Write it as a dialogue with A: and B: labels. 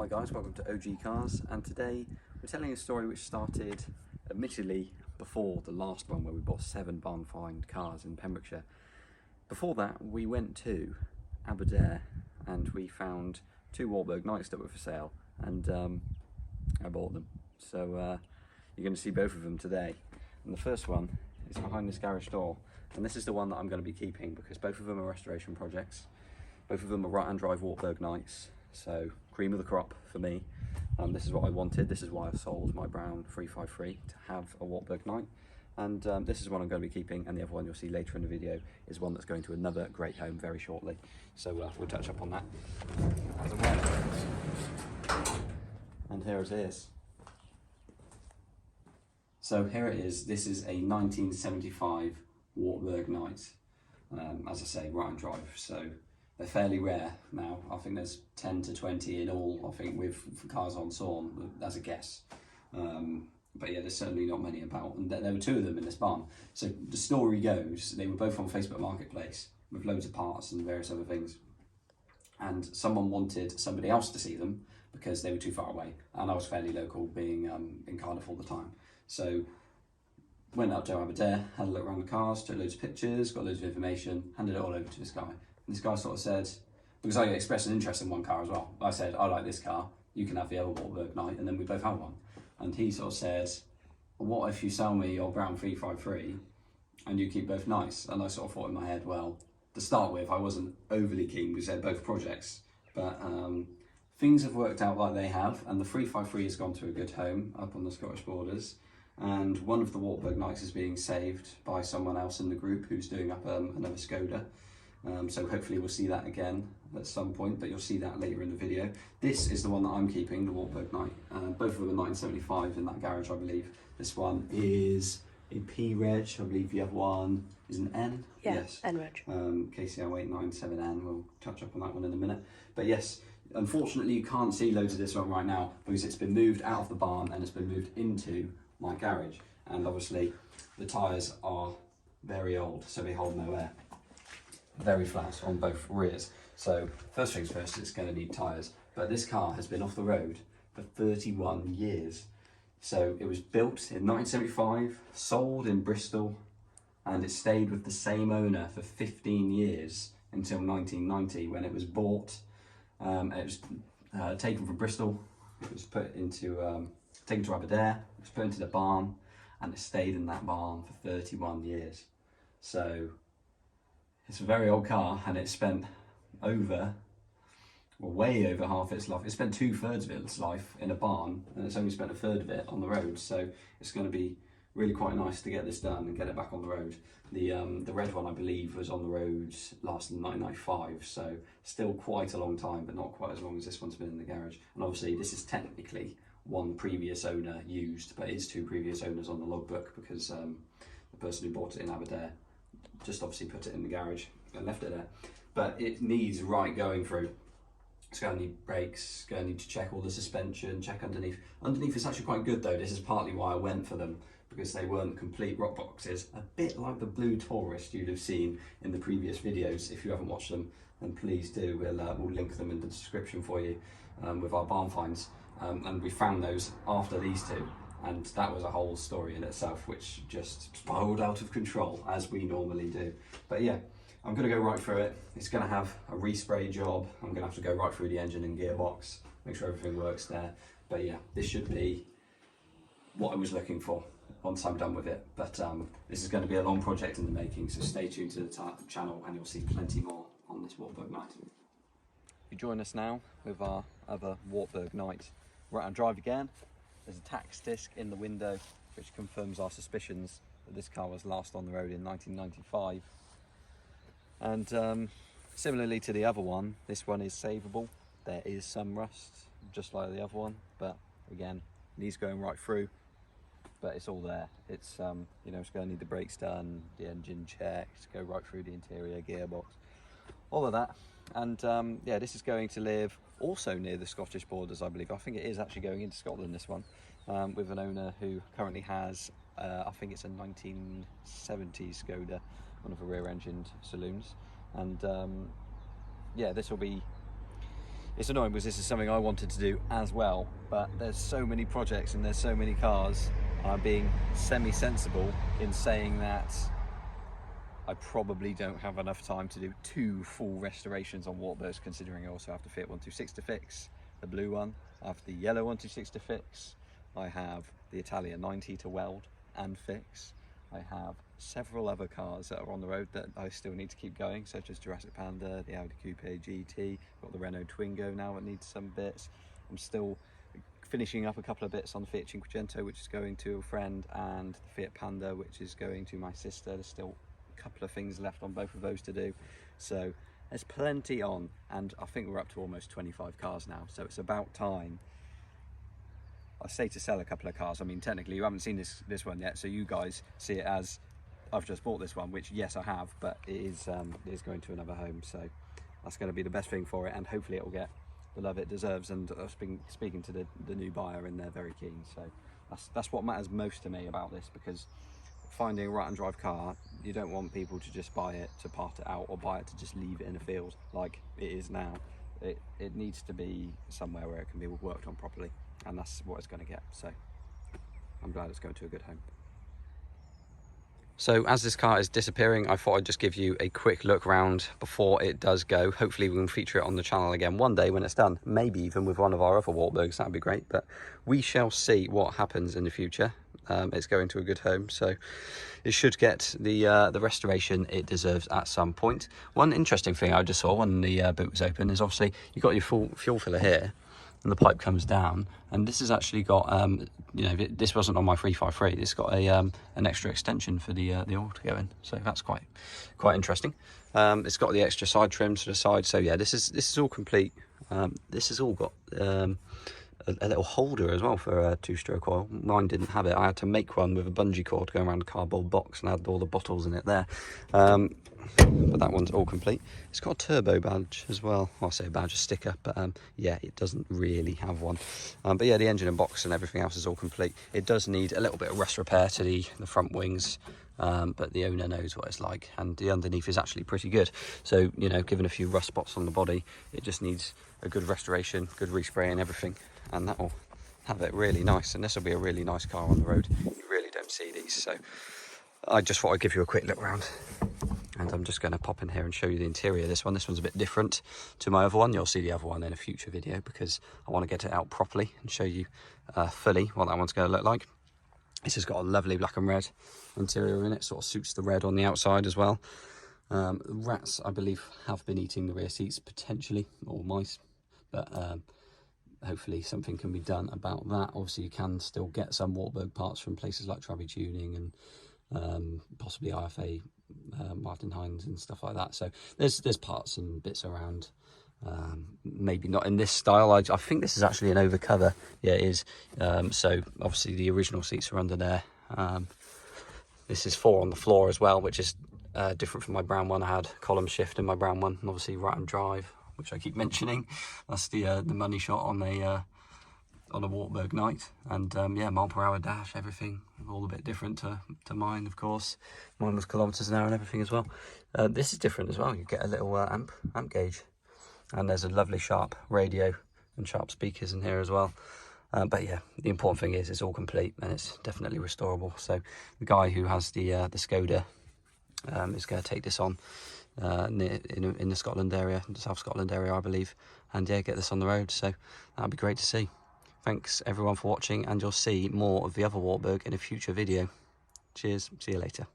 A: Hi guys, welcome to OG Cars, and today we're telling a story which started admittedly before the last one where we bought 7 barn find cars in Pembrokeshire. Before that we went to Aberdare and we found 2 Wartburg Knights that were for sale, and I bought them. So you're going to see both of them today, and the first one is behind this garage door, and this is the one that I'm going to be keeping because both of them are restoration projects. Both of them are right-hand drive Wartburg Knights, so cream of the crop for me. This is what I wanted. This is why I sold my brown 353 to have a Wartburg Knight, and this is one I'm going to be keeping, and the other one you'll see later in the video is one that's going to another great home very shortly. So we'll touch up on that as well. And here it is. So here it is. This is a 1975 Wartburg Knight. As I say, right-hand drive. So they're fairly rare now. I think there's 10 to 20 in all, I think, with cars on Sawn, as a guess. But yeah, there's certainly not many about. And there were 2 of them in this barn. So the story goes, they were both on Facebook Marketplace with loads of parts and various other things. And someone wanted somebody else to see them because they were too far away. And I was fairly local, being in Cardiff all the time. So went up to Aberdare, had a look around the cars, took loads of pictures, got loads of information, handed it all over to this guy. And this guy sort of said, because I expressed an interest in one car as well, I said, I like this car, you can have the other Wartburg Knight, and then we both have one. And he sort of said, well, what if you sell me your brown 353 and you keep both Knights? And I sort of thought in my head, well, to start with, I wasn't overly keen because they're both projects, but things have worked out like they have, and the 353 has gone to a good home up on the Scottish borders. And one of the Wartburg Knights is being saved by someone else in the group who's doing up another Skoda. So hopefully we'll see that again at some point, but you'll see that later in the video. This is the one that I'm keeping, the Wartburg Knight. Both of them are 1975 in that garage, I believe. This one is a P reg, I believe the other one is an N.
B: Yeah,
A: yes.
B: N reg.
A: KCL 897N, we'll touch up on that one in a minute. But yes, unfortunately you can't see loads of this one right now because it's been moved out of the barn and it's been moved into my garage. And obviously the tyres are very old, so they hold no air. Very flat on both rears. So first things first, it's going to need tyres. But this car has been off the road for 31 years. So it was built in 1975, sold in Bristol, and it stayed with the same owner for 15 years until 1990 when it was bought. It was taken from Bristol, it was put into, taken to Aberdare, it was put into the barn, and it stayed in that barn for 31 years. So it's a very old car, and it's spent way over half its life. It spent 2/3 of its life in a barn, and it's only spent 1/3 of it on the road. So it's going to be really quite nice to get this done and get it back on the road. The red one, I believe, was on the road last in 1995, so still quite a long time, but not quite as long as this one's been in the garage. And obviously this is technically one previous owner used, but it's 2 previous owners on the logbook because the person who bought it in Aberdare just obviously put it in the garage and left it there. But it needs right going through. It's going to need brakes, it's going to need to check all the suspension, check underneath. Underneath is actually quite good though. This is partly why I went for them, because they weren't complete rock boxes. A bit like the blue Tourist you'd have seen in the previous videos. If you haven't watched them, then please do. We'll link them in the description for you with our barn finds. And we found those after these 2. And that was a whole story in itself, which just spiraled out of control, as we normally do. But yeah, I'm going to go right through it. It's going to have a respray job. I'm going to have to go right through the engine and gearbox, make sure everything works there. But yeah, this should be what I was looking for once I'm done with it. But this is going to be a long project in the making, so stay tuned to the channel and you'll see plenty more on this Wartburg Knight. You join us now with our other Wartburg Knight. Right on drive again. There's a tax disc in the window which confirms our suspicions that this car was last on the road in 1995. And similarly to the other one, this one is savable. There is some rust, just like the other one, but again, needs going right through, but it's all there. It's you know, it's going to need the brakes done, the engine checked, go right through the interior, gearbox, all of that. And yeah, this is going to live also near the Scottish borders, I believe. I think it is actually going into Scotland, this one, with an owner who currently has, I think it's a 1970s Skoda, one of the rear-engined saloons. And yeah, this will be it's annoying because this is something I wanted to do as well, but there's so many projects and there's so many cars. I'm being semi-sensible in saying that I probably don't have enough time to do 2 full restorations on Wartburgs, considering I also have the Fiat 126 to fix, the blue one, I have the yellow 126 to fix, I have the Italia 90 to weld and fix, I have several other cars that are on the road that I still need to keep going, such as Jurassic Panda, the Audi Coupe GT, got the Renault Twingo now that needs some bits. I'm still finishing up a couple of bits on the Fiat Cinquecento, which is going to a friend, and the Fiat Panda, which is going to my sister. There's still a couple of things left on both of those to do, so there's plenty on, and I think we're up to almost 25 cars now, so it's about time. I say to sell a couple of cars. I mean, technically you haven't seen this one yet, so you guys see it as I've just bought this one, which yes I have, but it is going to another home, so that's going to be the best thing for it, and hopefully it will get the love it deserves. And I've been speaking to the new buyer, and they're very keen, so that's what matters most to me about this, because finding a right and drive car, you don't want people to just buy it to part it out or buy it to just leave it in a field like it is now. It needs to be somewhere where it can be worked on properly, and that's what it's going to get, so I'm glad it's going to a good home. So as this car is disappearing, I thought I'd just give you a quick look round before it does go. Hopefully we can feature it on the channel again one day when it's done, maybe even with one of our other Wartburgs. That'd be great, but we shall see what happens in the future. It's going to a good home, so it should get the restoration it deserves at some point. One interesting thing I just saw when the boot was open is obviously you've got your full fuel filler here, and the pipe comes down, and this has actually got you know, this wasn't on my 353, it's got a an extra extension for the oil to go in, so that's quite interesting. It's got the extra side trims to the side, so yeah, this is all complete. This has all got a little holder as well for a 2-stroke oil. Mine didn't have it. I had to make one with a bungee cord going around a cardboard box and had all the bottles in it there. But that one's all complete. It's got a turbo badge as well. I'll say a badge, a sticker, but yeah, it doesn't really have one. But yeah, the engine and box and everything else is all complete. It does need a little bit of rust repair to the front wings, but the owner knows what it's like, and the underneath is actually pretty good. So, you know, given a few rust spots on the body, it just needs a good restoration, good respray and everything, and that will have it really nice. And this will be a really nice car on the road. You really don't see these, so I just thought I'd give you a quick look round. And I'm just going to pop in here and show you the interior of this one. This one's a bit different to my other one. You'll see the other one in a future video, because I want to get it out properly and show you fully what that one's going to look like. This has got a lovely black and red interior in it, sort of suits the red on the outside as well. Rats, I believe, have been eating the rear seats potentially, or mice, but hopefully something can be done about that. Obviously you can still get some Wartburg parts from places like Travi Tuning and possibly IFA, Martin Hines and stuff like that. So there's parts and bits around, maybe not in this style. I think this is actually an overcover. Yeah, it is. So obviously the original seats are under there. This is 4 on the floor as well, which is different from my brown one. I had column shift in my brown one, and obviously right and drive, which I keep mentioning. That's the money shot on a Wartburg night. And yeah, mile per hour dash, everything all a bit different to mine, of course. Mine was kilometers an hour and everything as well. This is different as well. You get a little amp gauge, and there's a lovely sharp radio and sharp speakers in here as well. But yeah, the important thing is it's all complete and it's definitely restorable. So the guy who has the Skoda is going to take this on in the Scotland area, the South Scotland area, I believe, and yeah, get this on the road. So that'd be great to see. Thanks everyone for watching, and you'll see more of the other Wartburg in a future video. Cheers, see you later.